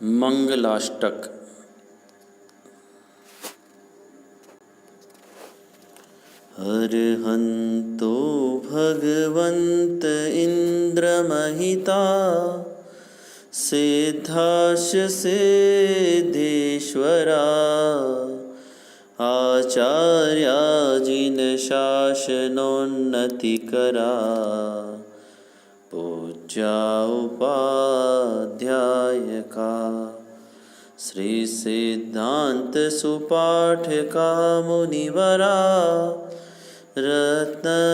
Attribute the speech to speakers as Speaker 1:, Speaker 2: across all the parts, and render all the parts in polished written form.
Speaker 1: मंगलाष्टक। अर्हन्तो भगवन्त इन्द्रमहिता सिद्धाश्च सिद्धेश्वरा आचार्या जिनशासनोन्नतिकरा पूज्या उपाध्यायका श्री सिद्धांत सुपाठका मुनिवरा रत्नत्रयाराधका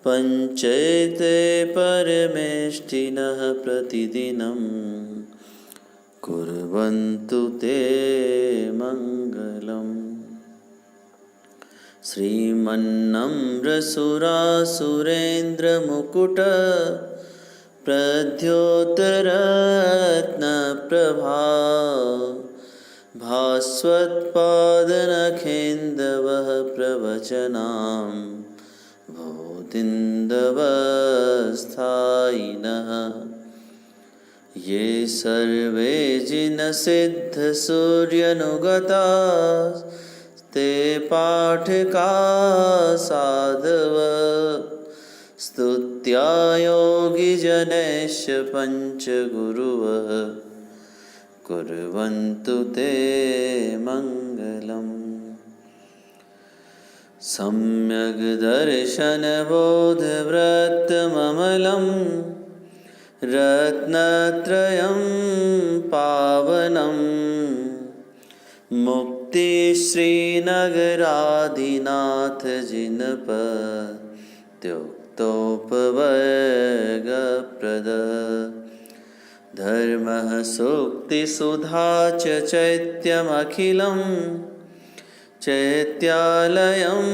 Speaker 1: पंचैते परमेष्ठिनः प्रतिदिनं कुर्वन्तु ते मङ्गलम्। श्रीमन्नम्रसुरासुरेन्द्रमुकुट प्रद्योतरत्नप्रभा भास्वत्पादनखेन्दवः प्रवचनां भूतिन्दवस्थायिनः ये सर्वे जिनसिद्धसूर्यनुगता ते पाठका साधव स्तुत्या योगिजनैश्च पञ्चगुरुवः कुर्वन्तु ते मङ्गलम्। सम्यग् दर्शनबोधव्रतममलं रत्नत्रयं पावनं मुक्तिश्रीनगराधिनाथ जिनपत्युक्तोपवर्गप्रद धर्मः सूक्तिसुधा च चैत्यमखिलं चैत्यालयं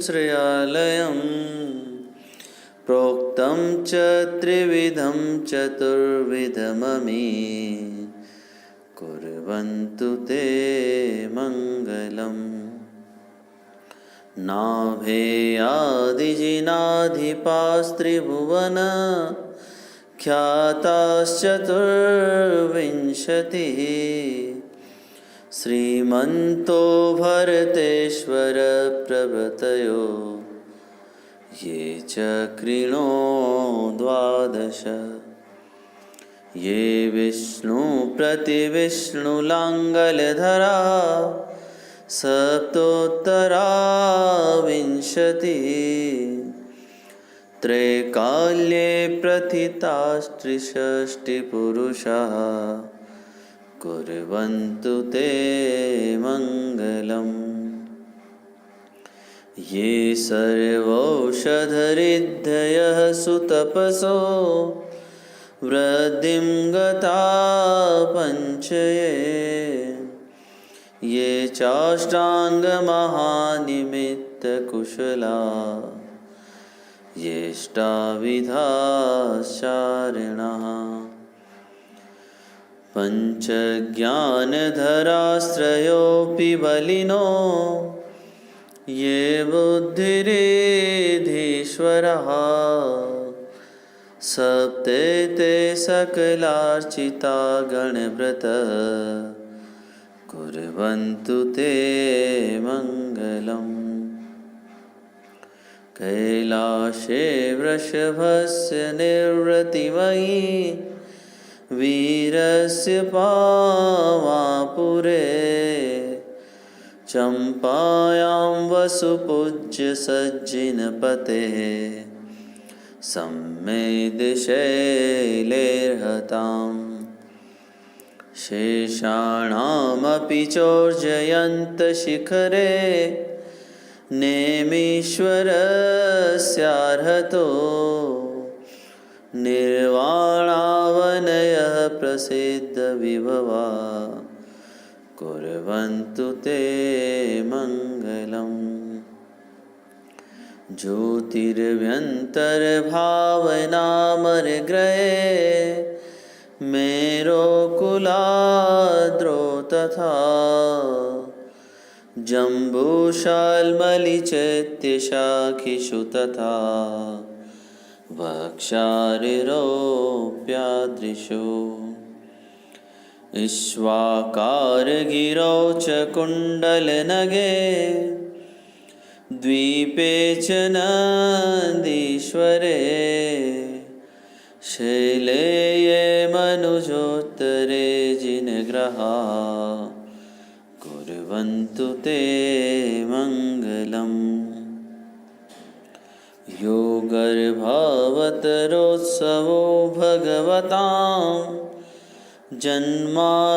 Speaker 1: श्रेयालयं प्रोक्तं च त्रिविधं चतुर्विधममी कुर्वन्तु ते मङ्गलम्। नाभेयादिजिनाधिपास्त्रिभुवन ख्याताश्चतुर्विंशतिः श्रीमन्तो भरतेश्वर प्रभृतयो ये चक्रिणो द्वादश ये विष्णुप्रतिविष्णुलाङ्गलधरा सप्तोत्तरा विंशतिः त्रैकाल्ये प्रथितास्त्रिषष्टिपुरुषाः कुर्वन्तु ते मङ्गलम्। ये सर्वौषधरिद्धयः सुतपसो वृद्धिं गता पञ्चये ये चाष्टाङ्गमहानिमित्तकुशला येष्टाविधाश्चारिणः पञ्चज्ञानधरास्त्रयोऽपि बलिनो ये बुद्धिरिधीश्वरः सप्तैते सकलार्चिता गणव्रतः कुर्वन्तु ते मङ्गलम्। कैलासे वृषभस्य निर्वृतिमयी वीरस्य पावापुरे चम्पायां वसुपूज्य सज्जिनपतेः सम्मेदशैलेर्हताम् शेषाणामपि चोर्जयन्तशिखरे नेमीश्वरस्यार्हतो निर्वाणावनयः प्रसिद्धविभवा कुर्वन्तु ते मङ्गलम्। ज्योतिर्भ्यन्तर्भावनामरग्रहे मेरोकुलाद्रौ तथा जम्बूशाल्मलिचैत्यशाखिषु तथा वक्षारिरोऽप्यादृशो इक्ष्वाकारगिरौ च कुण्डलनगे द्वीपे च नन्दीश्वरे शैले ये मनुजोत्तरे जिनग्रहा कुर्वन्तु ते मङ्गलम्। यो गर्भावतरोत्सवो भगवतां जन्माभिषेकोत्सवो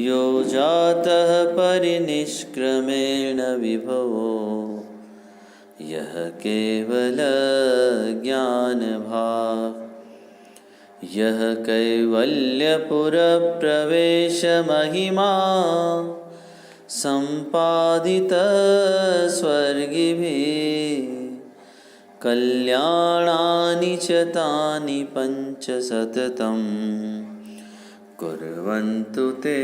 Speaker 1: यो जातः परिनिष्क्रमेण विभवो यः केवलज्ञानभाक् यः कैवल्यपुरप्रवेशमहिमा सम्पादितः स्वर्गिभिः कल्याणानि च तानि पञ्च सततं कुर्वन्तु ते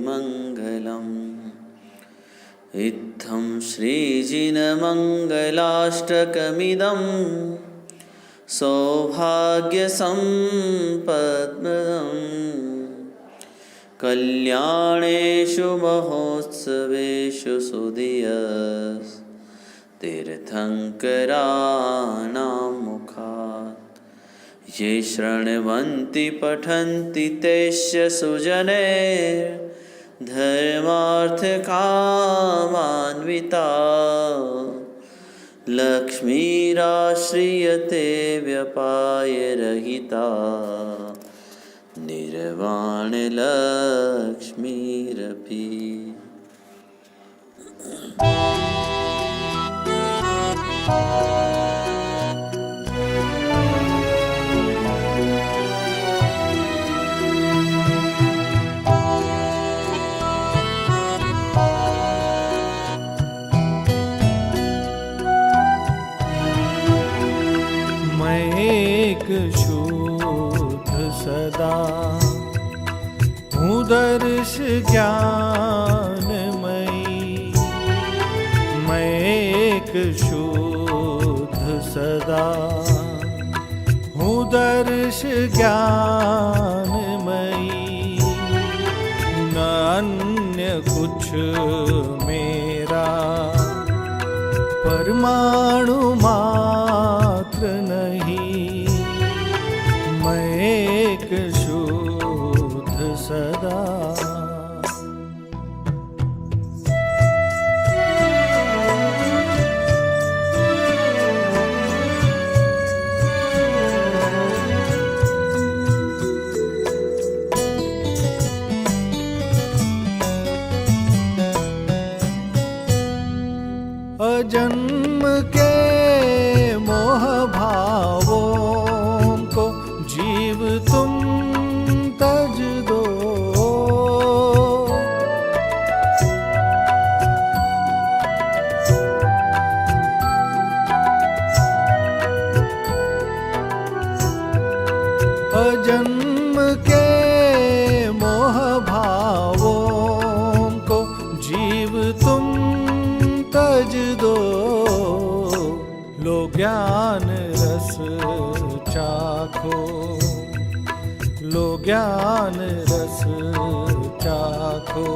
Speaker 1: मङ्गलम्। इत्थं श्रीजिनमङ्गलाष्टकमिदं सौभाग्यसम्पद्प्रदम् कल्याणेषु महोत्सवेषु सुधियस् तीर्थङ्कराणां मुखात् ये शृण्वन्ति पठन्ति तेष्य सुजने धर्मार्थकामान्विता लक्ष्मीराश्रियते व्यपायरहिता निर्वाणलक्ष्मीरपि।
Speaker 2: सदा हूँ दर्श ज्ञानमयी मैं एक शुद्ध सदा हूँ दर्श ज्ञानमयी न अन्य कुछ मेरा परमाणु मात्र नहीं मैं एक शुद्ध सदा। अजन्म के मोह भावों को जीव तुम तज दो, अजन्म के मोह भावों को जीव तुम तज दो। लो ज्ञान रस चाखो, लो ज्ञान रस चाखो,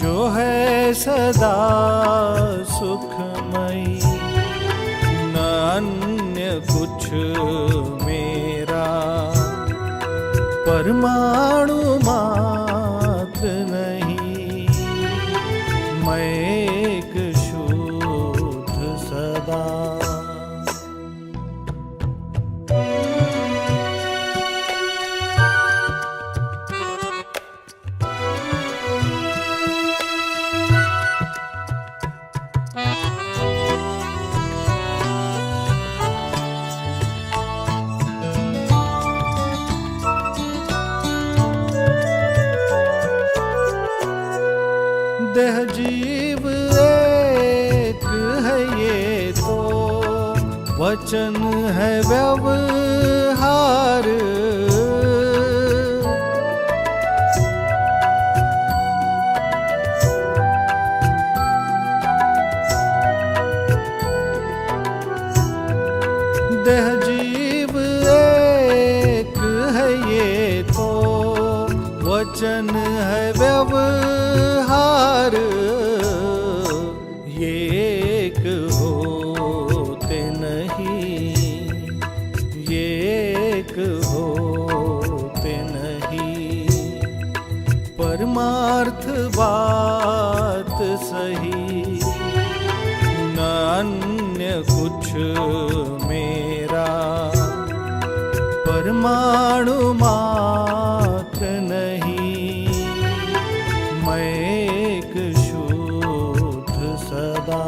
Speaker 2: जो है सदा सुखमयी न अन्य कुछ मेरा परमाणु मात्र नहीं मैं एक शुद्ध सदा। देह जीव एक है ये तो वचन है व्यवहार, वचन है व्यवहार, ये एक होते नहीं, ये एक होते नहीं। परमार्थ बात सही, न अन्य कुछ मेरा। परमाणु मात्र नहीं, मैं एक शुद्ध सदा।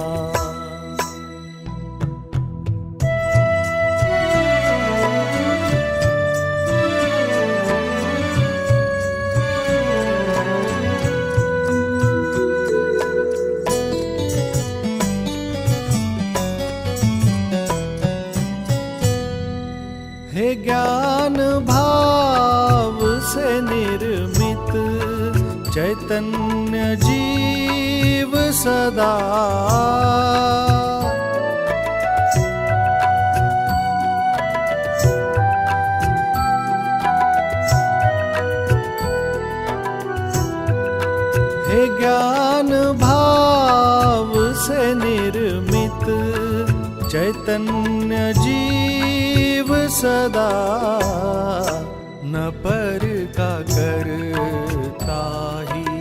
Speaker 2: हे ज्ञान भाव से निर्मित चैतन्य जीव सदा। हे ज्ञान भाव से निर्मित चैतन्य जीव सदा। न पर का करता ही,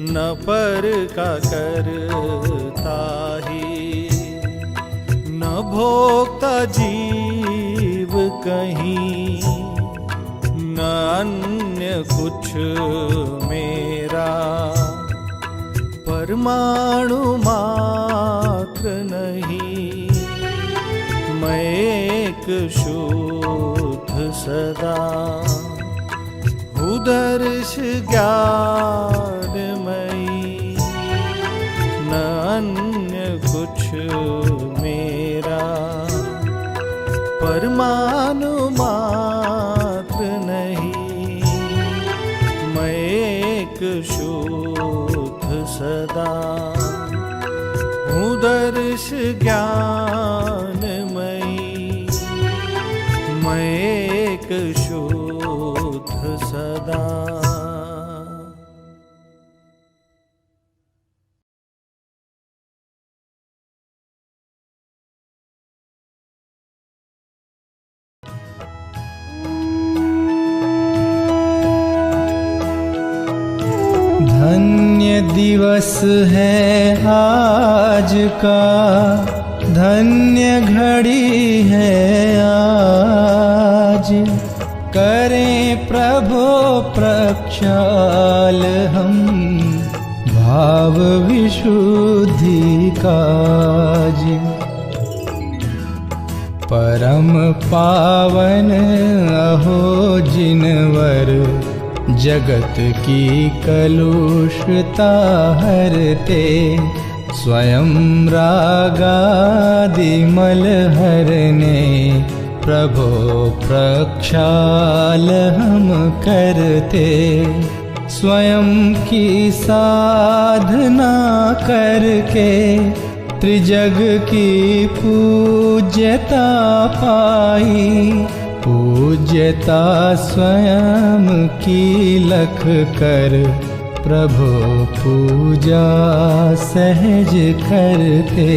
Speaker 2: न पर का करता ही, न भोक्ता जीव कहीं, न अन्य कुछ मेरा। परमाणु मात्र नहीं, मैं एक शुद्ध सदा। उदर्श ज्ञानमयी, न अन्य कुछ मेरा। परमाणु मात्र नहीं, मैं एक शुद्ध सदा। उदर्श ज्ञानमयी, मैं एक शुद्ध सदा।
Speaker 3: धन्य दिवस है आज का, धन्य घड़ी है आज। करें प्रभो प्रक्षाल हम भाव विशुद्धि काज। परम पावन अहो जिनवर जगत की कलुषता हरते। स्वयं रागादि मल हरने प्रभो प्रक्षाल हम करते। स्वयं की साधना करके त्रिजग की पूज्यता पाई। पूज्यता स्वयं की लख कर प्रभु पूजा सहज करते।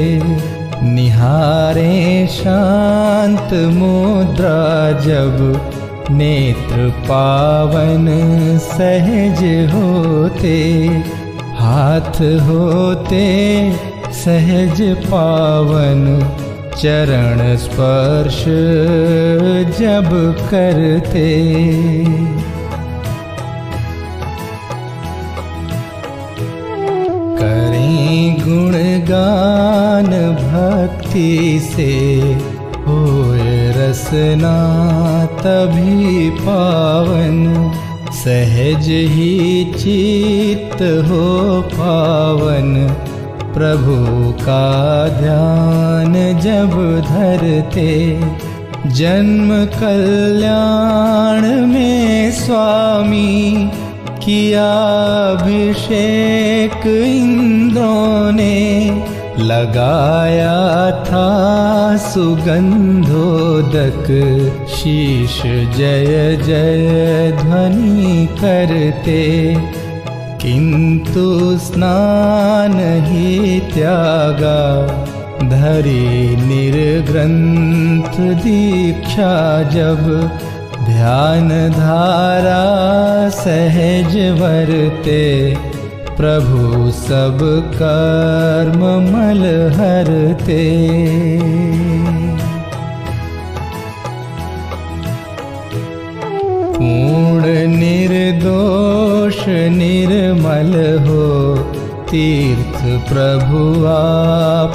Speaker 3: निहारे शांत मुद्रा जब नेत्र पावन सहज होते। हाथ होते सहज पावन चरण स्पर्श जब करते। करें गुणगान भक्ति से होए रसना तभी पावन। सहज ही चित्त हो पावन प्रभु का ध्यान जब धरते। जन्म कल्याण में स्वामी किया अभिषेक इंद्रों ने। लगाया था सुगंधोदक, शीश जय जय ध्वनि करते, किंतु स्नान ही त्यागा, धरी निर्ग्रंथ दीक्षा जब, ध्यान धारा सहज वरते, प्रभु सब कर्म मल हरते। पूर्ण निर्दोष निर्मल हो, तीर्थ प्रभु आप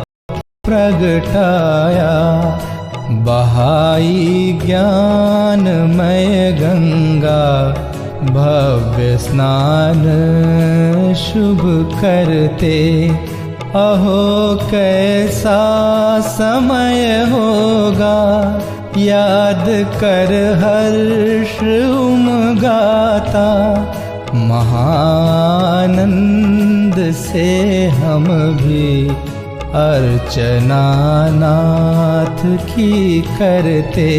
Speaker 3: प्रगटाया, बहाई ज्ञानमय गंगा, भव्य स्नान शुभ करते। अहो कैसा समय होगा, याद कर हर्ष उमगाता, महानंद से हम भी अर्चना नाथ की करते।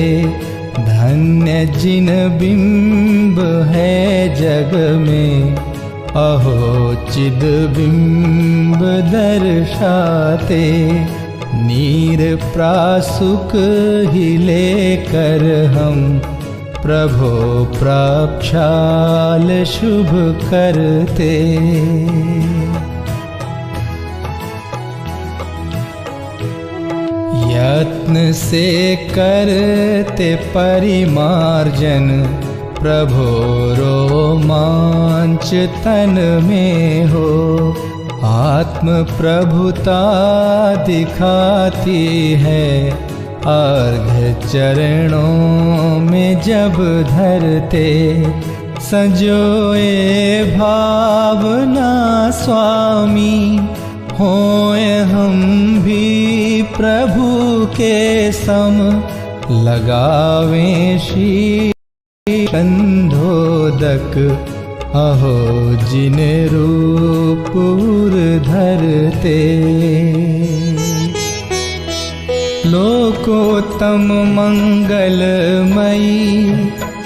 Speaker 3: धन्य जिन बिंब है जग में, अहो चिद बिंब दर्शाते, नीर प्रासुक ही लेकर हम, प्रभो प्रक्षाल शुभ करते। यत्न से करते परिमार्जन, प्रभो रोमांच तन में हो, आत्म प्रभुता दिखाती है, अर्घ्य चरणों में जब धरते। सजोए भावना स्वामी, होए हम भी प्रभु के सम, लगावें शीशंधोदक, अहो जिन रूप धरते। लोकोत्तम मंगलमयी,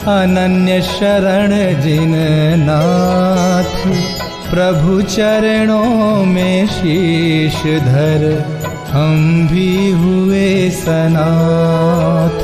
Speaker 3: अनन्य शरण जिन नाथ, प्रभु चरणों में शीश धर, हम भी हुए सनाथ।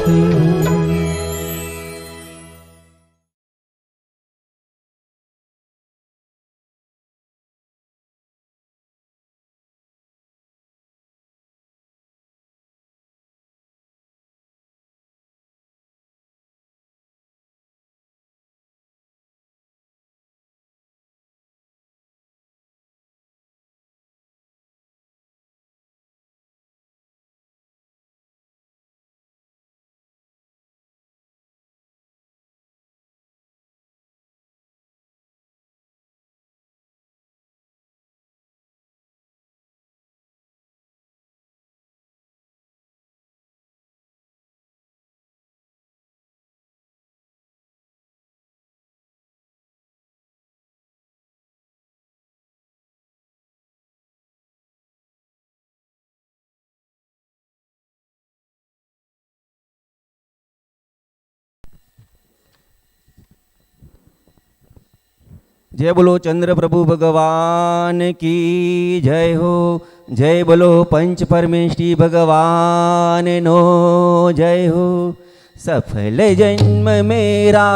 Speaker 4: जय बोलो चंद्र प्रभु भगवान की जय हो। जय बोलो पंच परमेष्टि भगवान नो जय हो। सफल जन्म मेरा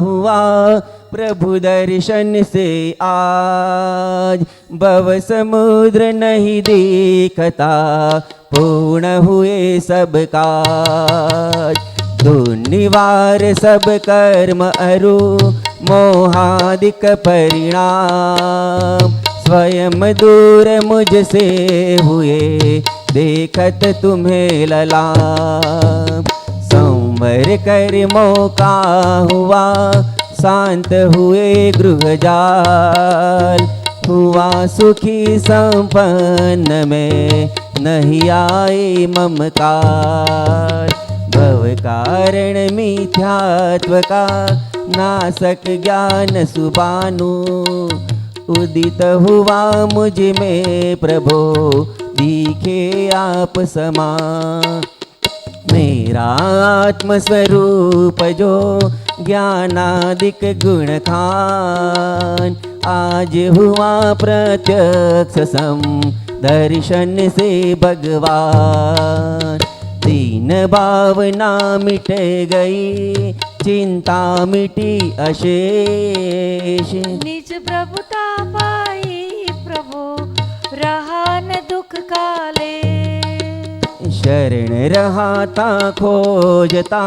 Speaker 4: हुआ प्रभु दर्शन से आज, भव समुद्र नहीं देखता पूर्ण हुए सब काज। दुर्निवार सब कर्म अरु मोहादिक परिणाम, स्वयं दूर मुझसे हुए देखत तुम्हें ललाम। संवर कर मौका हुआ शांत हुए गृह जाल, हुआ सुखी संपन्न में नहीं आए ममकार। भव कारण मिथ्यात्व का नासक ज्ञान सुबानु, उदित हुआ मुझ में प्रभो दिखे आप समा। मेरा आत्मस्वरूप जो ज्ञानादिक गुण खान, आज हुआ प्रत्यक्ष सम दर्शन से भगवान। दीन भावना मिट गई, चिंता मिटी अशेष।
Speaker 5: निज प्रभुता पाई प्रभु, रहा न दुख काले।
Speaker 4: शरण रहा था खोजता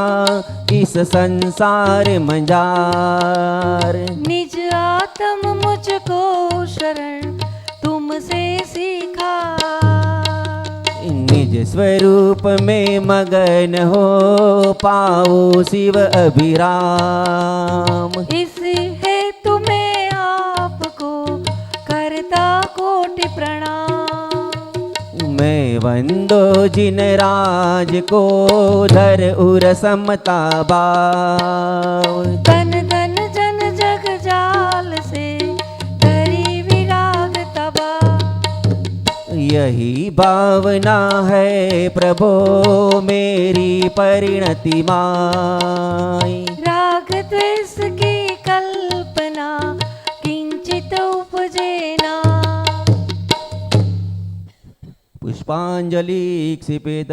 Speaker 4: इस संसार मंजार।
Speaker 5: निज आत्म मुझको शरण तुमसे सीखा।
Speaker 4: निज स्वरूप में मगन हो पाओ शिव अभिराम।
Speaker 5: इस हेतु मैं आपको करता कोटि प्रणाम।
Speaker 4: मैं वंदो जिन राज को धर उर समता भाव।
Speaker 5: तन धन जन जग जाल से धरी विराग तबा।
Speaker 4: यही भावना है प्रभो मेरी परिणति माई।
Speaker 5: राग द्वेष की कल्पना किंचित उपजेना।
Speaker 4: पुष्पांजलि क्षिपेत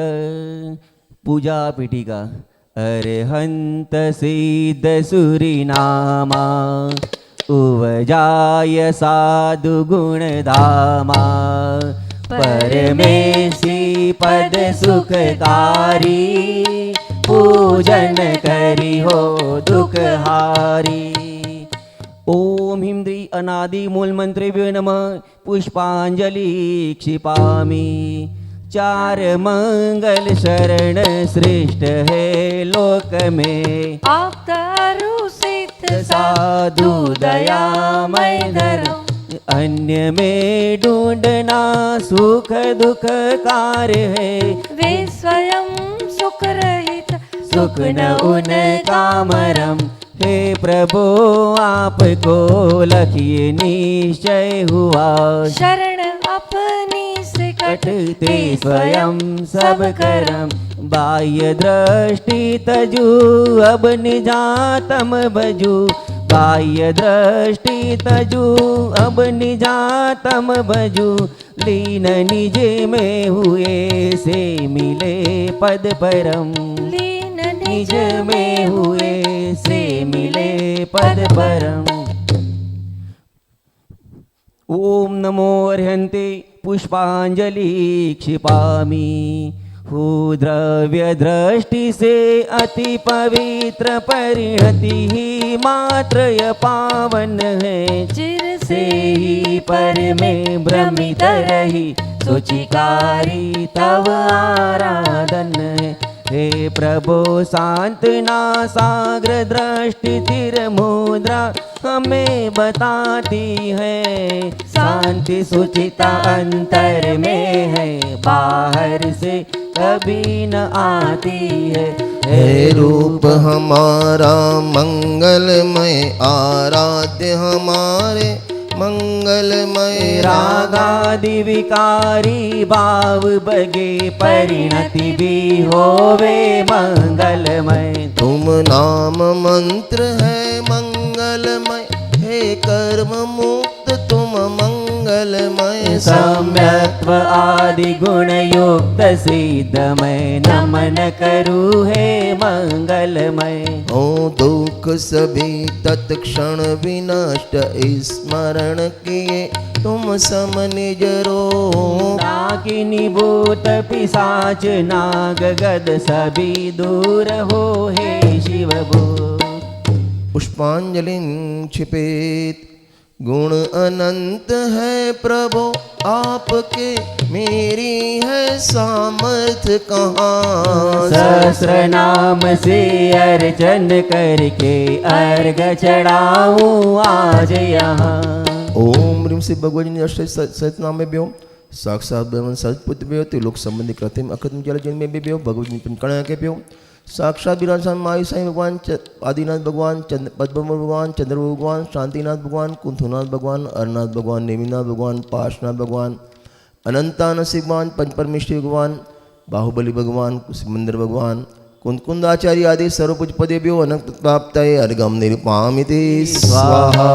Speaker 4: पूजा पीठिका। अरहंत सिद्ध सुरीनामा, उवजाय साधु गुण धामा। परमेशी पद सुखकारी, पूजन करी हो दुख हारी। ओम हिंद्री अनादि मूल मंत्रेभ्यो नमः। पुष्पांजलि क्षिपामि। चार मंगल शरण श्रेष्ठ है लोक में।
Speaker 5: आप तारु सिद्ध
Speaker 4: साधु दयामय धरो। अन्य में ढूंढना सुख दुख कार्य है।
Speaker 5: वे स्वयं सुख रहित
Speaker 4: सुख न उनका मरम। हे प्रभु आपको लखिए निश्चय हुआ।
Speaker 5: शरण अपनी से
Speaker 4: कटते स्वयं सब करम। बाह्य दृष्टि तजू अब निजातम भजू। बाह्य दृष्टि तजू अब निजातम भजू। लीन निज में हुए से मिले पद परम।
Speaker 5: लीन
Speaker 4: निज में हुए से मिले पद परम। ओम नमो अर्हन्ते पुष्पांजलि क्षिपामि। हु द्रव्य दृष्टि से अति पवित्र परिणति ही मात्र य पावन है।
Speaker 5: चिर
Speaker 4: से ही पर में भ्रमित रही सुचिकारी तव आराधन है। हे प्रभु सांतना साग्र दृष्टि तिर मुद्रा हमें बताती है। शांति सुचिता अंतर में है, बाहर से कभी न आती है।
Speaker 6: हे रूप हमारा मंगलमय, आराध्य हमारे मंगलमय।
Speaker 4: रागादि विकारी भाव बगे परिणति भी होवे मंगलमय।
Speaker 6: तुम नाम मंत्र है मंगलमय, हे कर्म मुक्त तुम मंगलमय।
Speaker 4: सम्यक्त्व आदि गुण युक्त सिद्धमय नमन करू हे मंगलमय।
Speaker 6: ओ दुख सभी तत्क्षण विनष्ट, स्मरण किए तुम सम निज रूप।
Speaker 4: नागिनी भूत पिशाच नाग गद सभी दूर हो हे शिव भूत।
Speaker 6: पुष्पांजलि क्षिपेत। गुण अनंत है प्रभु आपके, मेरी है सामर्थ्य कहाँ।
Speaker 4: सहस्र नाम से अर्चन करके अर्घ चढ़ाऊं आज यहाँ।
Speaker 6: ओम ह्रीं श्री भगवती ने सहित नाम में ब्यो साक्षात ब्रह्म सतपुत्र ब्यो त्रिलोक संबंधी कृतिम अकृतम जल जन में भी ब्यो भगवती कणा के ब्यो साक्षात विराजमान मायु साईं भगवान आदिनाथ भगवान पद्म भगवान चंद्र भगवान शांतिनाथ भगवान कुंथुनाथ भगवान अरनाथ भगवान नेमिनाथ भगवान पाशनाथ भगवान अनंतानसी भगवान, पंचपरमेश्वरी भगवान, बाहुबली भगवान, सिमंदर भगवान, कुंद आचार्य आदि सर्वपूज पदेभ्यो अनंत प्राप्तये अर्घम निरुपामिति स्वाहा।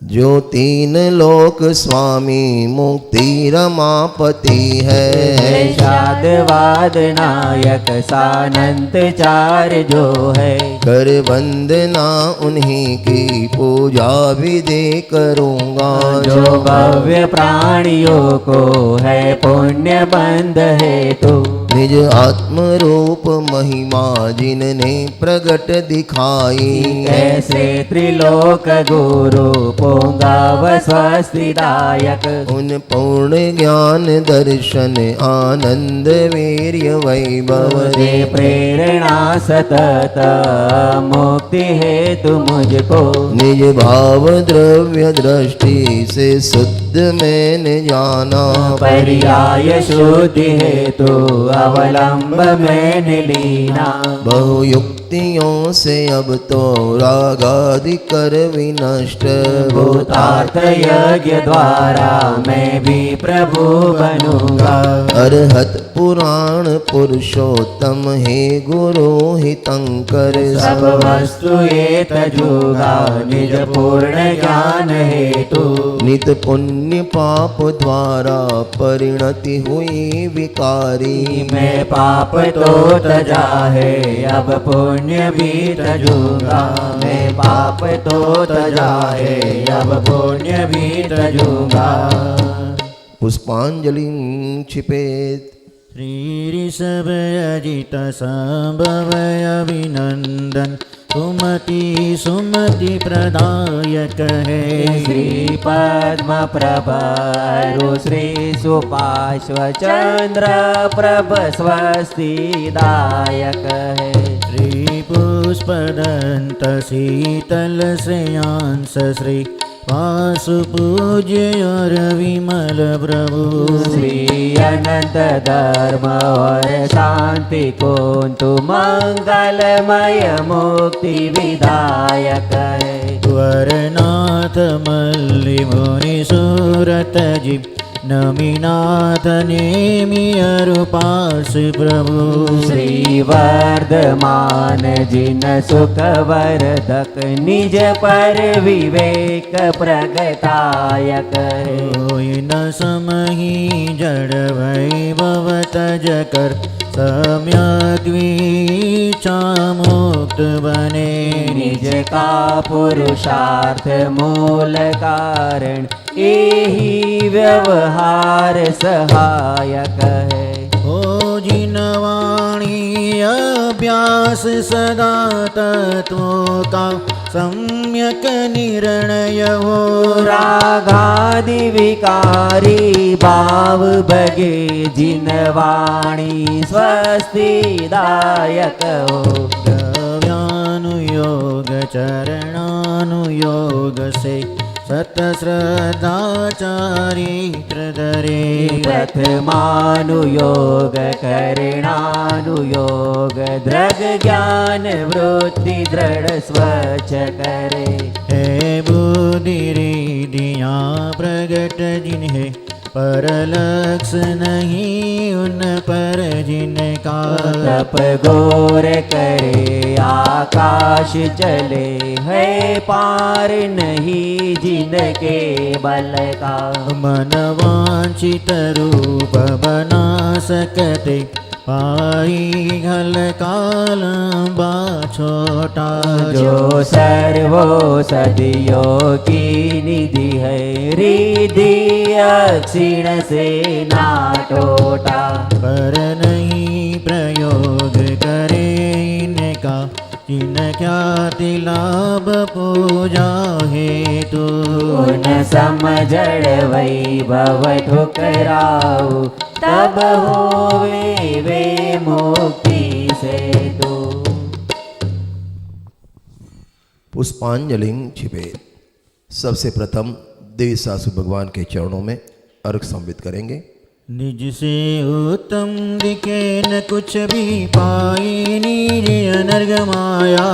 Speaker 6: जो तीन लोक स्वामी मुक्ति रमापति है,
Speaker 4: शादवाद नायक सानंत चार जो है,
Speaker 6: कर वंदना उन्हीं की पूजा विधि करूँगा।
Speaker 4: जो भव्य प्राणियों को है पुण्य बंध हेतु,
Speaker 6: निज आत्म रूप महिमा जिनने प्रगट दिखाई,
Speaker 4: ऐसे त्रिलोक गुरु पुंगाव स्वस्तिदायक।
Speaker 6: उन पूर्ण ज्ञान दर्शन आनंद वीर्य वैभव
Speaker 4: दे प्रेरणा सतत मुक्ति हेतु मुझको,
Speaker 6: निज भाव द्रव्य दृष्टि से शुद्ध मैंने जाना।
Speaker 4: पर्याय शुद्धि हेतु अवलंब मैंने लीना,
Speaker 6: बहुयुक्तियों से अब तो रागादि कर विनष्ट।
Speaker 4: भूतार्थ यज्ञ द्वारा मैं भी प्रभु बनूंगा।
Speaker 6: अरहत पुराण पुरुषोत्तम हे गुरु हितंकर,
Speaker 4: सब वस्तु ये तजूगा निज पूर्ण ज्ञान हेतु,
Speaker 6: नित पुण्य पाप द्वारा परिणति हुई विकारी।
Speaker 4: मैं पाप तो तजा है अब पुण्य भी तजूगा, मैं पाप तो तजा है अब पुण्य भी तजूगा।
Speaker 6: पुष्पांजलि क्षिपेत।
Speaker 2: श्री ऋषभ अजित संभव अभिनंदन, सुमति सुमति प्रदायक है।
Speaker 4: श्री पद्म प्रभु श्री सुपार्श्व चंद्र प्रभ स्वस्तिदायक है।
Speaker 2: श्री पुष्पदंत शीतल श्रेयांस श्री वासुपूज्य और विमल प्रभु,
Speaker 4: श्री अनंत धर्म और शांति कुंतु मंगलमय मुक्ति विदायक है।
Speaker 2: वरनाथ मल्लि मुनि सूरत जीव, नमीनाथ नेमि अरुपास प्रभु।
Speaker 4: श्री वर्धमान जिन सुख वर्धक, निज पर विवेक प्रगटायक है।
Speaker 2: कोई न समहि जड़ वैभव तज कर, सम्यक विचा मुक्त बने।
Speaker 4: निज का पुरुषार्थ मूल कारण, यही व्यवहार सहायक है।
Speaker 2: ओ जिन वाणी अभ्यास सदा तत्वों का, सम्यक निर्णय हो।
Speaker 4: रागादि विकारी भाव बगे, जिन वाणी स्वस्तिदायक हो।
Speaker 2: द्रव्यानुयोग चरणानुयोग से, सत श्रद्धा चारित्र धरे।
Speaker 4: प्रथमानुयोग करणानुयोग, दृग ज्ञान वृत्ति दृढ़ स्वच्छ करे।
Speaker 2: है बुद्धि रिधिया प्रगट जिन्हें, पर लक्ष नहीं उन पर जिनका।
Speaker 4: तप घोर करे आकाश चले, है पार नहीं जिनके बल का।
Speaker 2: मन वांछित रूप बना सकते, पाई घल काल बा छोटा।
Speaker 4: जो सर्वो सदियों की निधि है, रिधि अक्षीण से ना टोटा।
Speaker 2: पर नहीं प्रयोग करे इनका, जिन ख्याति लाभ पूजा हेतु।
Speaker 4: उन समझड़ वैभव ठुकराऊ, तब होवे वे मुक्ति से तो।
Speaker 6: पुष्पांजलि छिपे। सबसे प्रथम देवी सासु भगवान के चरणों में अर्घ समर्पित करेंगे।
Speaker 4: निज से उत्तम दिखे न कुछ भी पाई, निज अनर्ग माया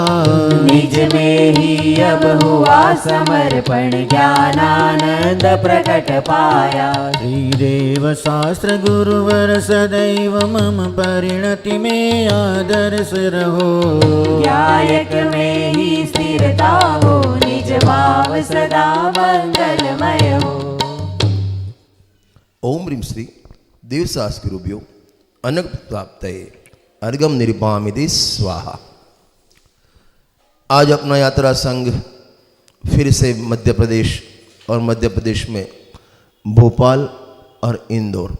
Speaker 7: निज में ही अब हुआ समर्पण, ज्ञानानंद प्रकट पाया।
Speaker 4: श्रीदेव शास्त्र गुरुवर सदैव मम परिणति में आदर्श रहो,
Speaker 7: गायक में ही स्थिरता हो, निज भाव सदा मंगलमय हो।
Speaker 6: ओम ह्रीं श्री देवशास्त्रुभ्यो अनग प्राप्तये अर्घम निरुपामिति स्वाहा। आज अपना यात्रा संघ फिर से मध्य प्रदेश और मध्य प्रदेश में भोपाल और इंदौर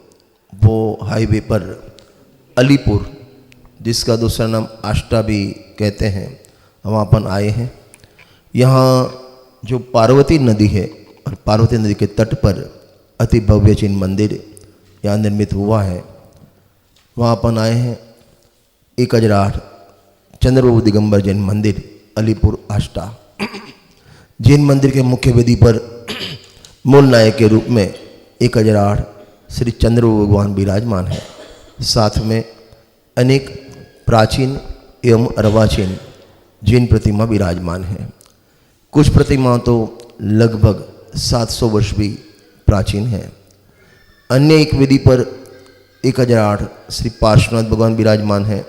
Speaker 6: वो हाईवे पर अलीपुर, जिसका दूसरा नाम आष्टा भी कहते हैं, वहाँ अपन आए हैं। यहाँ जो पार्वती नदी है और पार्वती नदी के तट पर अति भव्य चिन्ह मंदिर यहाँ निर्मित हुआ है, वहाँ अपन आए हैं। 1008 चंद्रबाबू दिगंबर जैन मंदिर अलीपुर आष्टा। जैन मंदिर के मुख्य वेदी पर मूल नायक के रूप में 1008 श्री चंद्रबाबू भगवान विराजमान है। साथ में अनेक प्राचीन एवं अर्वाचीन जैन प्रतिमा विराजमान है। कुछ प्रतिमा तो लगभग 700 वर्ष भी प्राचीन है। अन्य एक वेदी पर 1008 श्री पार्श्वनाथ भगवान विराजमान है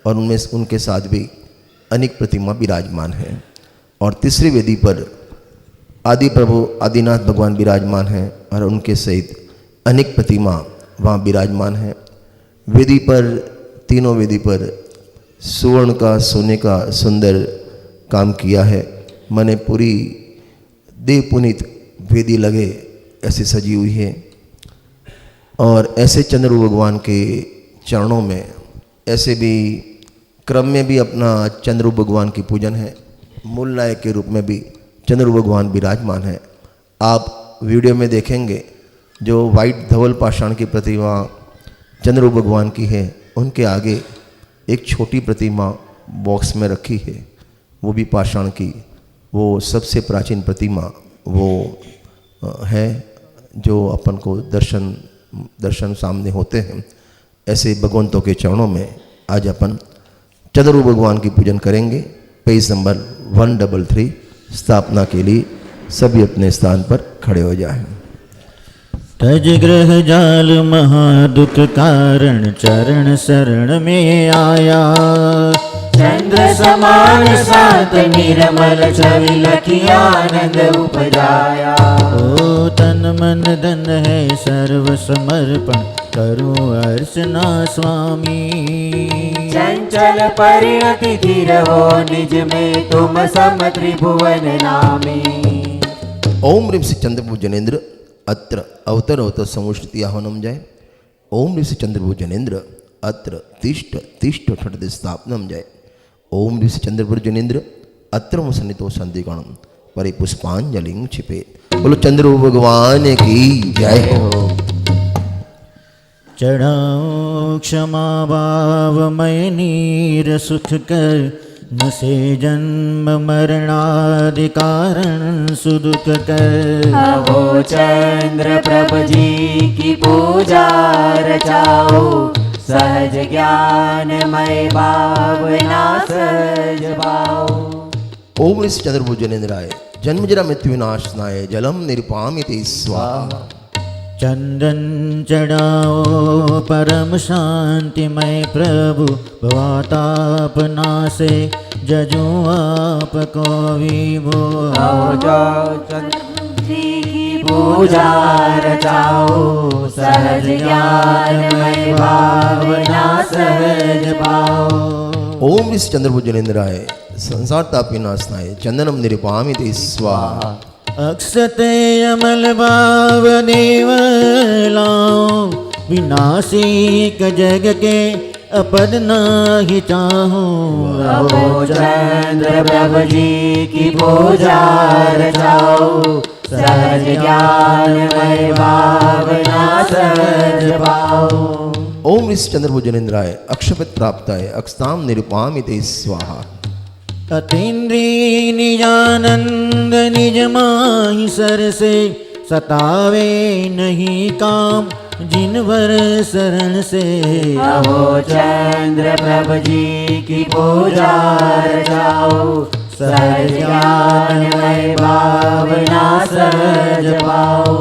Speaker 6: और उनमें उनके साथ भी अनेक प्रतिमा विराजमान है। और तीसरी वेदी पर आदि प्रभु आदिनाथ भगवान विराजमान है और उनके सहित अनेक प्रतिमा वहाँ विराजमान है। वेदी पर, तीनों वेदी पर सुवर्ण का, सोने का सुंदर काम किया है। मैंने पूरी देव पुनीत वेदी लगे ऐसे सजी हुई है। और ऐसे चंद्रबाबू भगवान के चरणों में ऐसे भी क्रम में भी अपना चंद्रबाबू भगवान की पूजन है। मूल नायक के रूप में भी चंद्रबाबू भगवान विराजमान है। आप वीडियो में देखेंगे जो वाइट धवल पाषाण की प्रतिमा चंद्रबाबू भगवान की है, उनके आगे एक छोटी प्रतिमा बॉक्स में रखी है, वो भी पाषाण की। वो सबसे प्राचीन प्रतिमा वो है जो अपन को दर्शन सामने होते हैं। ऐसे भगवंतों के चरणों में आज अपन चंद्रबाबू भगवान की पूजन करेंगे। पेज नंबर 133 स्थापना के लिए सभी अपने स्थान पर खड़े हो जाएं।
Speaker 4: तज ग्रह जाल महादुख कारण, चरण शरण में आया।
Speaker 7: चंद्र समान शांत निर्मल छवि लखी आनंद उपजाया।
Speaker 4: ओ तन मन धन है सर्व समर्पण, करूं अर्चना स्वामी।
Speaker 7: चंचल परिणति धीर हो, निज में तुम सम त्रिभुवन नामी।
Speaker 6: ओम ह्रीं श्री चंद्रबाबू जनेन्द्र अत्र अवतर समुष्टि आह्वानम जाए। ओम ह्रीं श्री चंद्रबाबू जनेन्द्र अत्र तिष्ठ तिष्ठ ठट स्थापनम जाए। ओम ह्रीं श्री चंद्रबाबू जनेन्द्र अत्र मुसन्नितो संधिगणम परि पुष्पांजलि क्षिपे। बोलो चंद्रबाबू भगवान की जय हो।
Speaker 4: चढ़ाओ क्षमा भावमय नीर सुख कर, न से जन्म मरणादि कारण सुदुख कर।
Speaker 7: अहो चंद्र प्रभु जी की पूजा रचाओ, सहज ज्ञानमय भावना सज पाओ।
Speaker 6: ओम ह्रीं श्री चंद्रबाबू जनेन्द्राय जन्मजरा मृत्यु विनाशनाय जलम निरुपामिति स्वाहा।
Speaker 4: चंदन चढ़ाओ परम शांतिमय प्रभु, भवाताप नासे जजू आपको विभो।
Speaker 7: आओ जाओ चंद्र जी की पूजा रचाओ, सहज ज्ञानमय भावना सहज पाओ।
Speaker 6: ओम ह्रीं श्री चंद्रबाबू जनेन्द्राय संसार ताप विनाशनाय चंदनम निरुपामिति स्वाहा।
Speaker 4: अक्षते अमल भाव देव लाओ, विनाशी क जग के अपद नाही चाहो।
Speaker 7: अहो चंद्र प्रभु जी की पूजा रचाओ, सहज ज्ञानमय भावना सहज पाओ।
Speaker 6: ओम ह्रीं श्री चंद्रबाबू जनेन्द्राय अक्षपत प्राप्ताय अक्षताम निरुपामिति स्वाहा।
Speaker 4: अतीन्द्रिय निजानंद निज माहि सर से, सतावे नहीं काम जिनवर शरण से
Speaker 7: अहो चंद्र प्रभु जी की पूजा रचाओ सहज ज्ञानमय भावना सहज पाओ।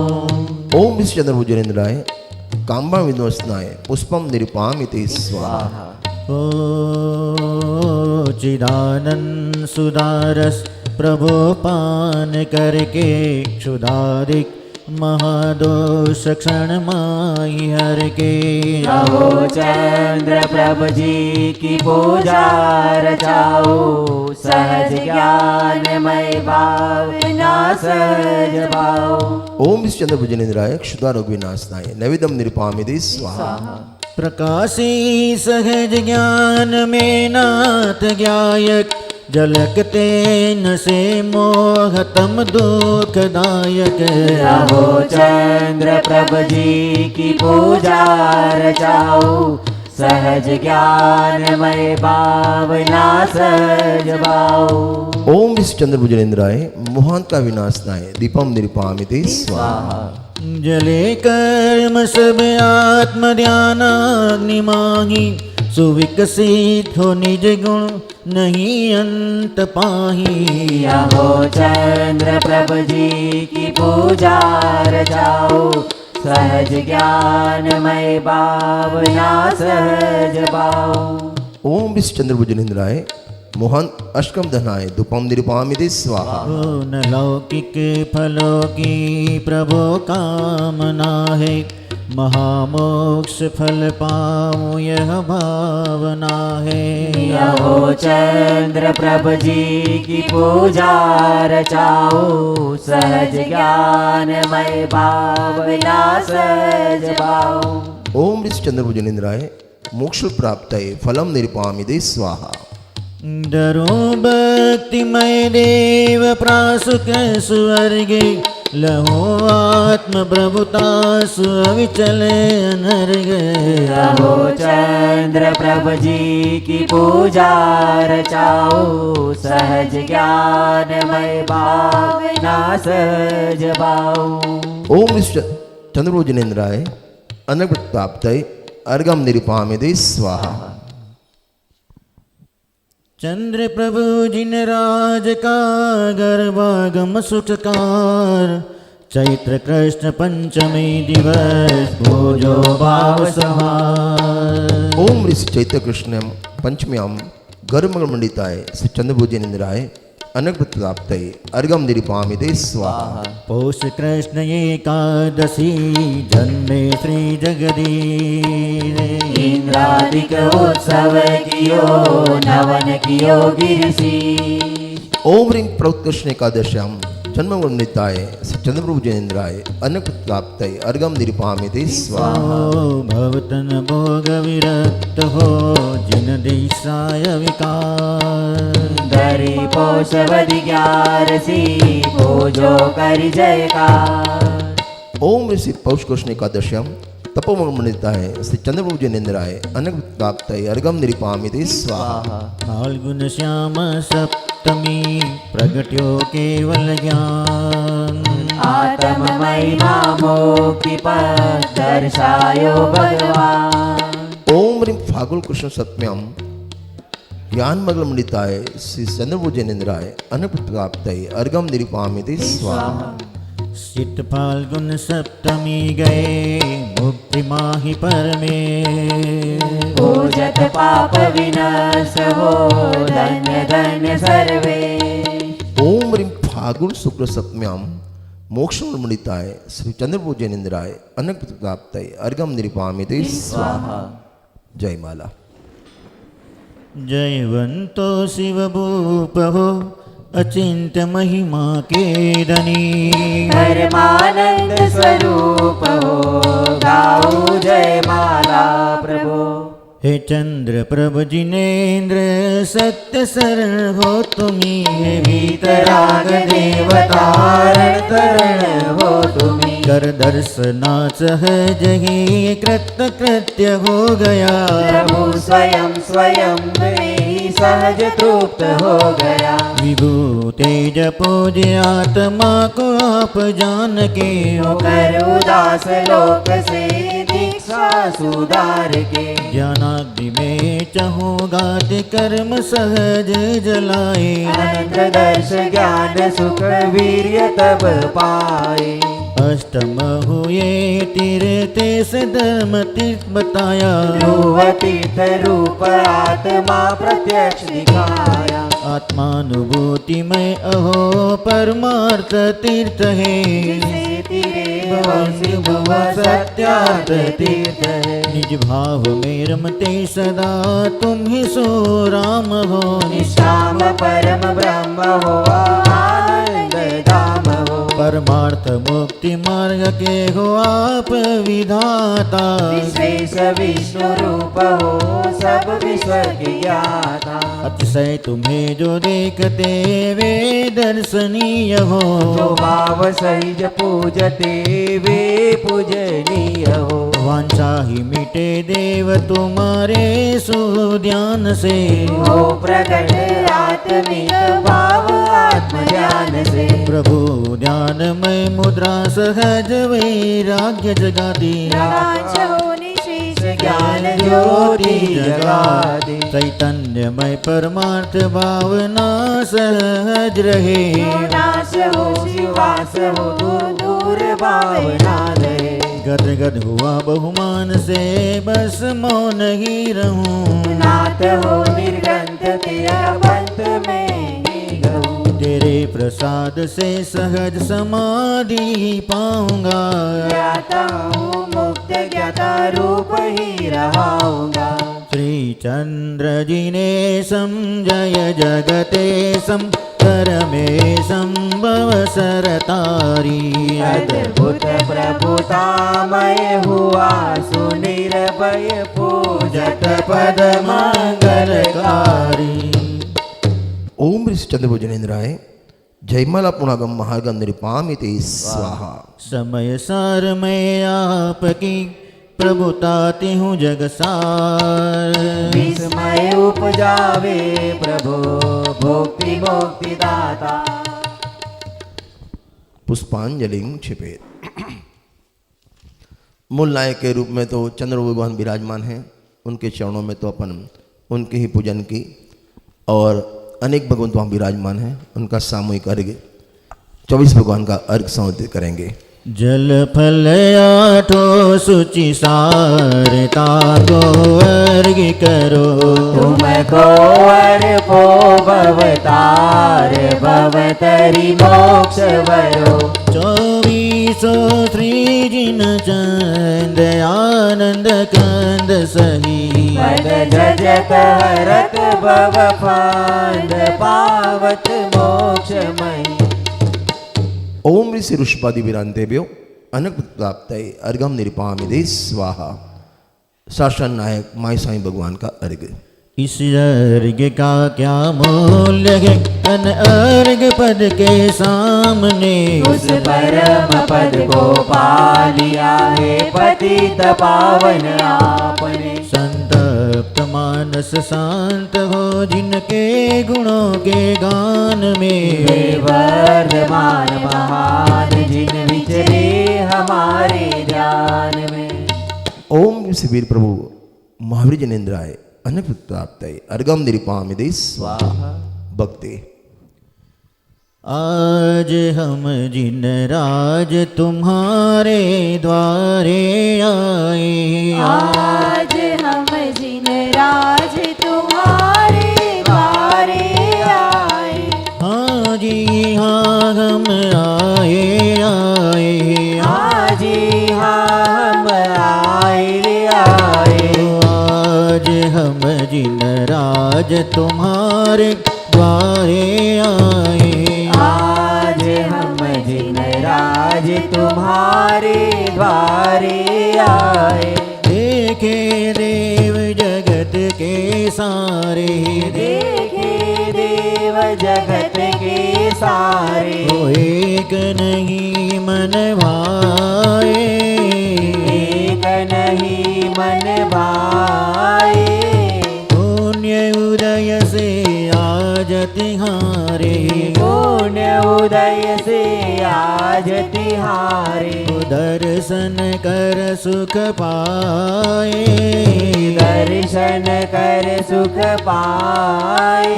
Speaker 6: ओम श्री चंद्रभुजनेन्द्राय काम्बा विध्वंसनाय पुष्पम निरूपामिते स्वाहा।
Speaker 4: ओ चिदानंद सुदारस प्रभु पान करके क्षुधारिक महादोष क्षण माही हर के।
Speaker 7: अहो चंद्र प्रभु जी की पूजा रचाओ सहज ज्ञानमय भावना सहज पाओ।
Speaker 6: ओम श्री चंद्रभुजनेन्द्राय क्षुधारोग विनाशनाय नैवेद्यम निरूपामिते स्वाहा।
Speaker 4: प्रकाशी सहज ज्ञान में नाथ ज्ञायक झलकते न से मोहतम दुखदायक।
Speaker 7: अहो चंद्र प्रभु जी की पूजा रचाओ सहज ज्ञानमय भावना सहज पाओ।
Speaker 6: ओम श्री चंद्रभुजनेन्द्राय मोहांत का विनाशनाय दीपम निरूपामिते स्वाहा।
Speaker 4: जले कर्म सब आत्म ध्यानाग्नि माही सुविकसित हो निज गुण नहीं अंत पाही।
Speaker 7: अहो चंद्र प्रभु जी की पूजा रचाओ सहज ज्ञानमय भावना सहज पाओ।
Speaker 6: ओम श्री चंद्रभुजनेन्द्राय मोहन अष्टकम धनाय धूपम निरूपामिते स्वाहा।
Speaker 4: न लौकिक फलों की प्रभु कामना है महामोक्ष फल पाऊं यह भावना है।
Speaker 7: अहो चंद्र प्रभु जी की पूजा रचाओ सहज ज्ञानमय भावना सहज पाओ।
Speaker 6: ओम श्री चंद्रभुजनेन्द्राय मोक्ष प्राप्तये फलम निरूपामिते स्वाहा।
Speaker 4: डरो भक्तिमय देव प्रासुक स्वर्गे लहो आत्म प्रभुता सुविचल अनर्ग।
Speaker 7: अहो चंद्र प्रभु जी की पूजा रचाओ सहज ज्ञानमय भावना सहज पाओ।
Speaker 6: ओम श्री चंद्रभुजनेन्द्राय अनग प्राप्तये अर्घम निरूपामिते स्वाहा।
Speaker 4: चंद्र प्रभु जिन राज का गर्भागम सुटकार चैत्र कृष्ण पंचमी दिवस पूजो भाव समार।
Speaker 6: ओम ऋषि चैत्र कृष्ण पंचम्याम गर्भमंडिताय श्री चंद्रभुजनेन्द्राय अनग प्राप्तये अर्घम निरूपामिते स्वाहा।
Speaker 4: पौष कृष्ण एकादशी जन्मे श्री जगदीश
Speaker 7: इंद्रादिक उत्सव कियो नवन कियो गिरिशी।
Speaker 6: ओम ह्रीं प्रौत्कृष्ण एकादश्याम जन्ममंडिताय श्री चंद्रभुजनेन्द्राय अनग प्राप्तये अर्घम निरूपामिते स्वाहा।
Speaker 4: भवतन भोग विरक्त हो जिन दिशाय विकार
Speaker 7: धरी पौषवदि ग्यारसी पूजो कर जयकार।
Speaker 6: ओम ऋषि पौष कृष्ण एकादश्याम तपोमंडिताय श्री चंद्रभुजनेन्द्राय अनग प्राप्तये अर्घम निरूपामिते स्वाहा।
Speaker 4: फाल्गुन श्याम सप्तमी प्रगट्यो केवल ज्ञान
Speaker 7: आत्ममयी मोक्ति पद दर्शायो भगवान।
Speaker 6: ओम ह्रीं फागुन कृष्ण सप्तम्याम ज्ञान मंडिताय श्री चंद्रभुजनेन्द्राय अनग प्राप्तये अर्घम निरूपामिते स्वाहा।
Speaker 4: शीत फाल्गुन सप्तमी गए मुक्ति माहि परमे
Speaker 7: पूजत पाप विनाश हो धन्य धन्य सर्वे।
Speaker 6: ओम ह्रीं फागुन शुक्ल सप्तम्याम मोक्ष मंडिताय श्री चंद्रभुजनेन्द्राय अनग प्राप्तये अर्घम निरूपामिते स्वाहा। जय माला।
Speaker 4: जयवंतो शिव भूप हो अचिंत महिमा के धनी
Speaker 7: परमानंद स्वरूप हो गाओ जय माला प्रभु।
Speaker 4: हे चंद्र प्रभु जिनेन्द्र सत्य शरण हो तुम्ही हे
Speaker 7: वीतराग देवतारण करण हो तुम्ही।
Speaker 4: कर दर्शनाच है जही कृत्य कृत्य हो गया
Speaker 7: प्रभु स्वयं स्वयं में सहज तृप्त हो गया।
Speaker 4: विभूतेज पूज्य आत्मा को आप जान के
Speaker 7: होकर उदास लोक से दीक्षा सुधार के।
Speaker 4: ज्ञानाग्नि में चहुगात कर्म सहज जलाए।
Speaker 7: अनंत दर्श ज्ञान सुख वीर्य तब पाए।
Speaker 4: अष्टम हुए तीर्थ धर्म तीर्थ बताया।
Speaker 7: ध्रुव तीर्थ रूप आत्मा प्रत्यक्ष दिखाया।
Speaker 4: आत्मानुभूति में अहो परमार्थ तीर्थ है।
Speaker 7: जिसे तीरे भव शिव सत्यार्थ तीर्थ है।
Speaker 4: निज भाव में रमते सदा तुम ही सो राम हो।
Speaker 7: निष्काम परम ब्रह्म हो आनंद धाम हो।
Speaker 4: परमार्थ मुक्ति मार्ग के हो आप विधाता।
Speaker 7: विशेष विष्णु रूप हो सब विश्व की ज्ञाता।
Speaker 4: अतिशय तुम्हें जो देखते वे दर्शनीय हो।
Speaker 7: जो भाव सहित पूजते वे पूजनीय हो।
Speaker 4: वांछा ही मिटे देव तुम्हारे सुध्यान से।
Speaker 7: हो प्रकट आत्मिक भाव आत्म ज्ञान से।
Speaker 4: प्रभु ध्यानमय मुद्रा सहज वैराग्य जगाती।
Speaker 7: ज्ञान ज्योति जगाती।
Speaker 4: चैतन्यमय परमार्थ भावना सहज रहे।
Speaker 7: नाश हो शिवास हो दूर दूर भावना रहे।
Speaker 4: गद गद हुआ बहुमान से बस मौन ही रहूं।
Speaker 7: नाथ हो निर्गंध तेरा पंथ में ही गहूं।
Speaker 4: तेरे प्रसाद से सहज समाधि पाऊंगा।
Speaker 7: ज्ञाता हूँ मुक्त ज्ञाता रूप ही रहाऊंगा।
Speaker 4: श्री चंद्र जी ने समझय जगते सम कर में संभव सरतारी।
Speaker 7: अद्भुत प्रभुतामय हुआ सुनिर्भय पूजत पद
Speaker 4: मंगलकारी।
Speaker 6: ओम ऋषि चंद्रभुजनेन्द्राय जयमाला पुणागम महागम निरुपामिते स्वाहा।
Speaker 4: समय सार में आपकी प्रभुताती हूँ जगसार।
Speaker 7: विस्मय उपजावे प्रभु भोक्ति मुक्ति दाता।
Speaker 6: पुष्पांजलि क्षिपेत। मूल नायक के रूप में तो चंद्र भगवान विराजमान हैं। उनके चरणों में तो अपन उनके ही पूजन की और अनेक भगवान वहाँ विराजमान हैं। उनका सामूहिक अर्घ्य 24 भगवान का अर्घ्य समर्पित करेंगे।
Speaker 4: जल फल आठो सुचि सारता को अर्घ्य करो।
Speaker 7: तुमको अर्पो भवतार भवतरि मोक्ष वरो।
Speaker 4: 24 श्री जिन चंद आनंद कंद सही।
Speaker 7: पद जजत हरत भव फांद पावत मोक्षमयी।
Speaker 6: ओम ऋषि ऋषपादि विरांतेभ्यो अनक प्राप्तये अर्घम निरुपामिते स्वाहा। शासन नायक माई साईं भगवान का अर्घ्य।
Speaker 4: इस अर्घ्य का क्या मूल्य है अन अर्घ्य पद के सामने।
Speaker 7: उस परम पद को पा लिया है पतित पावन आपने।
Speaker 4: संतप्त मानस शांत हो जिनके गुणों के गान में।
Speaker 7: वर्धमान महान जिन विचरे हमारे ध्यान में।
Speaker 6: ओम शिवीर प्रभु महावीर जनेन्द्राय अनक प्राप्तये अर्घम निरुपामिते स्वाहा। भक्ति।
Speaker 4: आज हम जिन राज तुम्हारे द्वारे आए।
Speaker 5: आज हम जिन राज तुम्हारे द्वारे आए।
Speaker 4: हाँ जी हाँ हम आए आए।
Speaker 7: हाँ जी हाँ हम आए आए।
Speaker 4: आज हम जिन राज तुम्हारे द्वारे आए।
Speaker 7: आज हम जिन राज तुम्हारे द्वारे आए।
Speaker 4: देखे देव जगत के सारे।
Speaker 7: देखे देव जगत के सारे।
Speaker 4: वो एक नहीं मन भाए।
Speaker 7: एक नहीं मन भाए।
Speaker 4: पुण्य उदय से
Speaker 7: उदय से आज तिहारे
Speaker 4: दर्शन कर सुख पाए
Speaker 7: दर्शन कर सुख पाए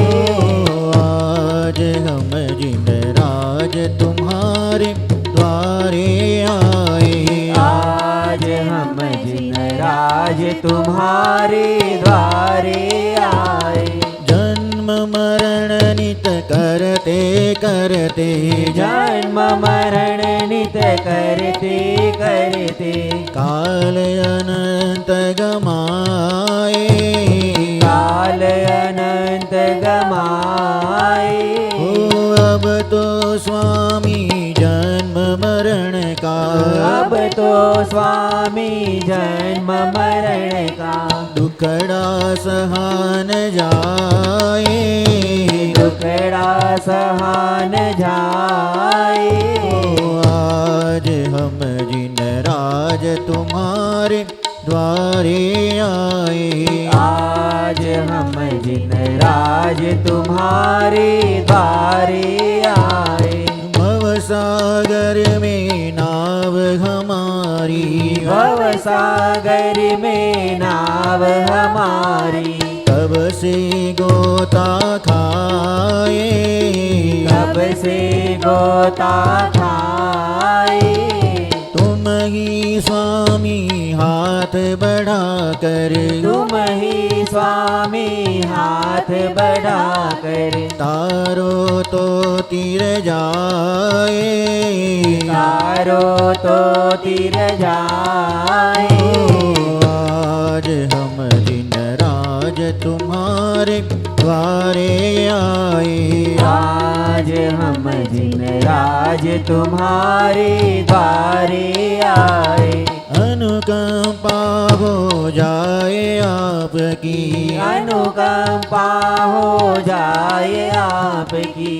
Speaker 4: आज हम जिन राज तुम्हारे द्वारे आए
Speaker 7: आज हम जिन राज तुम्हारे द्वारे आए
Speaker 4: जन्म मरण नित करते करते
Speaker 7: जन्म मरण नित करते करते
Speaker 4: काल अनंत गमाए
Speaker 7: काल अनंत गमाए
Speaker 4: अब तो स्वामी जन्म मरण का
Speaker 7: अब तो स्वामी जन्म मरण का
Speaker 4: दुखड़ा सहान जाए
Speaker 7: दुखड़ा सहान जाए
Speaker 4: आज हम जिन राज तुम्हारे द्वारे आए
Speaker 7: आज हम जिन राज तुम्हारे द्वारे आए
Speaker 4: भव सागर में नाव हमारी
Speaker 7: भव सागर में नाव हमारी
Speaker 4: तब से गोता खाए
Speaker 7: कब से गोता खाए
Speaker 4: तुम ही स्वामी हाथ बढ़ा कर
Speaker 7: तुम ही स्वामी हाथ बढ़ा कर
Speaker 4: तारो तो तीर जाए
Speaker 7: तारो तो तीर जाए
Speaker 4: आज हम जिन राज तुम्हारे द्वारे आए
Speaker 7: आज हम जिन राज तुम्हारे द्वारे आए
Speaker 4: अनुकंपा हो जाए आपकी
Speaker 7: अनुकंपा हो जाए आपकी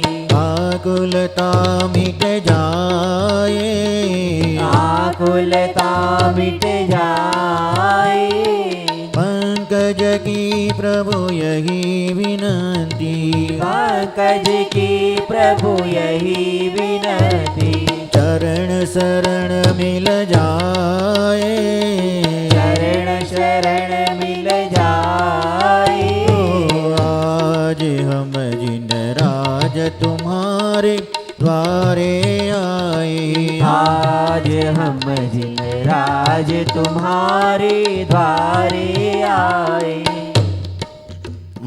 Speaker 4: आकुलता मिट जाए
Speaker 7: आकुलता मिट जाए
Speaker 4: पंकज की प्रभु यही विनती
Speaker 7: पंकज की प्रभु यही विनती
Speaker 4: चरण शरण मिल जाए
Speaker 7: शरण शरण मिल जाए
Speaker 4: आज हम जिन राज तुम्हारे द्वारे आए
Speaker 7: आज हम जिन राज तुम्हारे द्वारे आए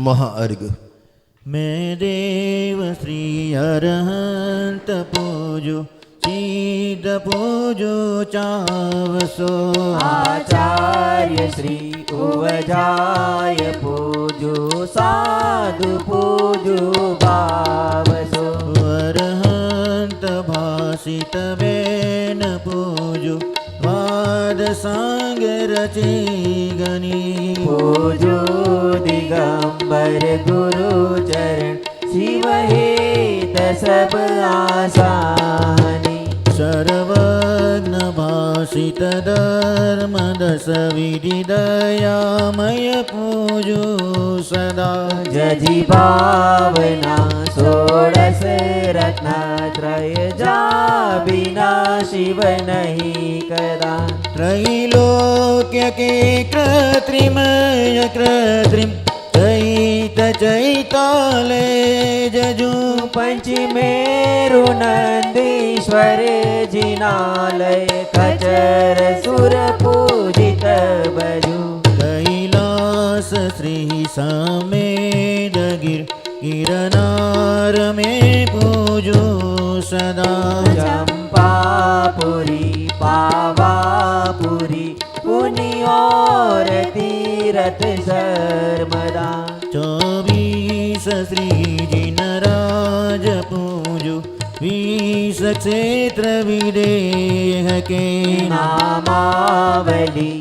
Speaker 6: महाअर्घ
Speaker 4: मैं देव श्री अरहंत पूजो सिद्ध पूजो चावसो
Speaker 7: आचार्य श्री उवजाय पूजो साधु पूजो भावसो
Speaker 4: अरहंत भासित बेन पूजो वाद सांग रची गनी
Speaker 7: पूजो दिगंबर गुरु चरण शिव हेत सब आसानी
Speaker 4: सर्वज्ञ भासित धर्म दस विधि दयामय पूजो सदा
Speaker 7: जजी भावना षोडश रत्नत्रय जा बिना शिव नहीं कदा
Speaker 4: त्रैलोक्य के कृत्रिमय कृत्रिम चैत चैताले जजू
Speaker 7: पंचमेरु नंदीश्वर जिनालय खचर सुर पूजित बजू
Speaker 4: कैलास श्री समेत गिर गिरनार में पूजो सदा
Speaker 7: चंपापुरी पावापुरी पुनि और तीरथ सर्वदा
Speaker 4: 24 श्री जिन राज पूजो 20 क्षेत्र विदेह के
Speaker 7: नामावली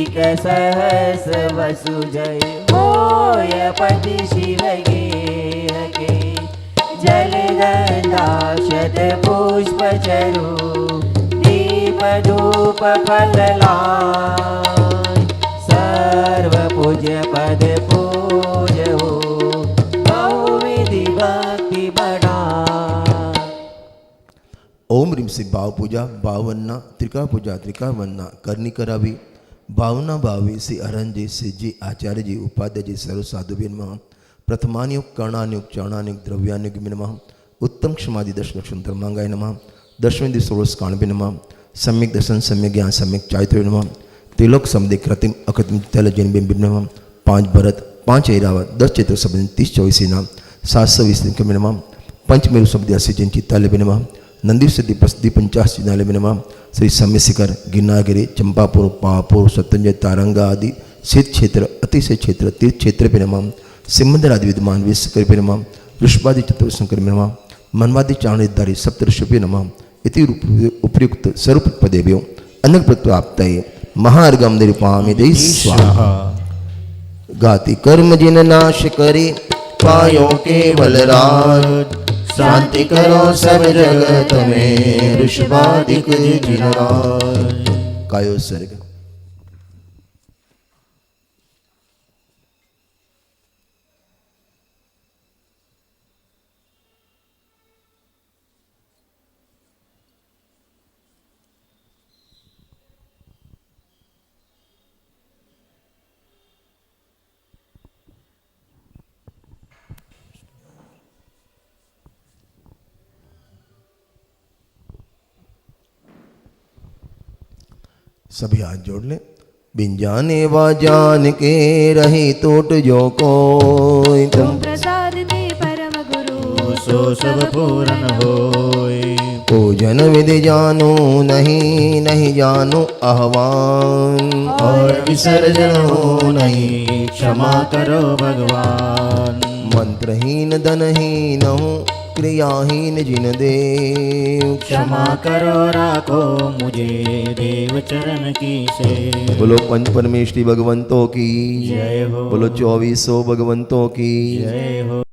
Speaker 7: इक सहस वसु जय होय पति शिव गेह के जल गंधाक्षत पुष्प चरु दीप धूप फललाय सर्व पूज्य पद पूज हो, 9 विधि भक्ति बढ़ा।
Speaker 6: ओम ह्रीम से भाव पूजा भावन्ना त्रिकाल पूजा त्रिकाल वन्ना करनी करावी भावना भावे से अरहन जी से जी आचार्य जी उपाध्याय जी सर्व साधु नमः प्रथमानुग कर्णानुग चरणानुग द्रव्यानुग नमः उत्तम क्षमादि दर्शन धर्मांगाय नमः दशमी दिवस सोलस काणबे नमः सम्यक दर्शन सम्यक ज्ञान सम्यक चारित्र नमः त्रिलोक समदे कृतिम अकृतिम तैल जैन बिंब नमः 5 भरत 5 ऐरावत 10 चैत्र सबन 30-24 नाम 720 नमः पंचमेरु शब्द जिन चित्तालय नमः नंदी सिद्धि प्रसिद्धि 50 चिन्हालय नमः श्री सम्य शिखर गिरनागिरी चंपापुर पापुर सत्यंजय तारंगा आदि शीत क्षेत्र अतिशय क्षेत्र तीर्थ क्षेत्र पे नमः सिमंदर आदि विद्यमान विश्वकर पे नमः ऋषभादि चतुर्शंकर में नमः मनवादि चाणिधारी सप्तऋषभ्यो नमः इति उपयुक्त स्वरूप पदेभ्यो अनक प्रत्याप्तये महार्गम निरुपामिदे स्वाहा गाति कर्म जिन नाश करे पायो केवल राज शांति करो सब जगत में ऋषभादिक जिनराज कायो सर्ग सभी हाथ जोड़ ले बिन जाने वा जान के रही टूट जो कोई
Speaker 5: तुम प्रसाद दे परम गुरु
Speaker 4: सो सब पूरन होय
Speaker 6: को जन विधि जानो नहीं नहीं जानो आह्वान
Speaker 4: और विसर्जन हो नहीं क्षमा करो भगवान
Speaker 6: मंत्रहीन धनहीन हूँ क्रियाहीन जिन देव
Speaker 4: क्षमा करो राखो मुझे देव चरण की से
Speaker 6: बोलो पंच परमेश्वरी भगवंतों की
Speaker 4: जय हो
Speaker 6: बोलो 2400 भगवंतों की
Speaker 4: जय हो।